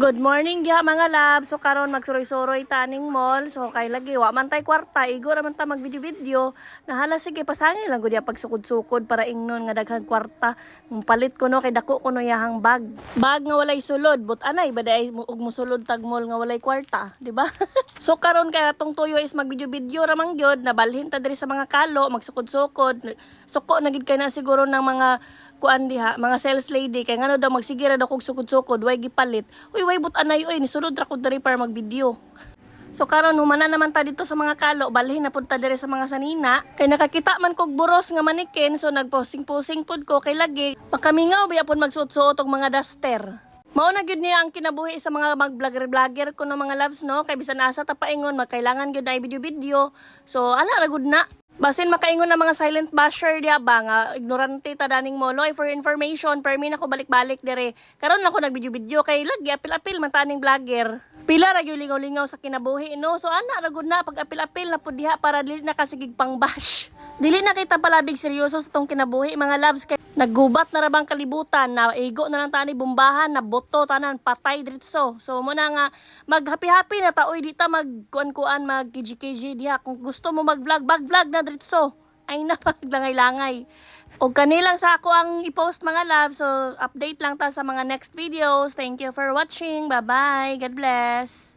Good morning diha mga lab. So karon magsuroy-suroy taning mall. So kay lagi wa man tay kwarta, igo ra man ta mag video-video. Nahala sige pasangil lang gud ya pagsukod-sukod para ingnon nga daghang kwarta. Palit ko no kay dako ko no yahang bag. Bag nga walay sulod, but anay baday ug musulod tag mall nga walay kwarta, di ba? So karon kay atong tuyo is mag video-video ra man gyud, nabalhin ta diri sa mga kalo, magsukod-sukod. Suko na gid kay na siguro ng mga kuan diha, mga sales lady kay ngano daw magsigira daw kog sukod-sukod, way gipalit. Way but anay oy nisulod ra ko diri para mag-video. So karon humana naman ta dito sa mga kalo, balhin na punta diri sa mga sanina. Kay nakakita man kog buros nga manikin, so nagposing-posing pud ko kay lagi pagkamingaw biya pud magsuot-suot og mga duster. Mao na gyud niya ang kinabuhi sa mga mag-vlogger ko no mga loves no, kay bisan asa ta paingon magkailangan gyud ay video-video. So ala ra gud na. Basin makaingon na mga silent basher diya ba nga ignorante ta daning mo no, for information permi na ko balik-balik dire. Karon lang ko nag-video-video kay lagi apil-apil man taning vlogger. Pila ra gyud lingaw-lingaw sa kinabuhi no. So ana ra gud na pag apil-apil na pud diha para dili na kasigig pang bash. Dili na kita palabig seryoso sa tong kinabuhi mga loves kay naggubat na ra bang kalibutan na igo na lang tani bombahan na boto tanan patay diretso. So mo na nga mag-happy-happy na ta oy di ta mag-kuan mag-KG diha kung gusto mo mag-vlog bag-vlog na diretso. Ay na paglangay-langay. O kanilang sa ako ang i-post mga loves. So update lang ta sa mga next videos. Thank you for watching. Bye-bye. God bless.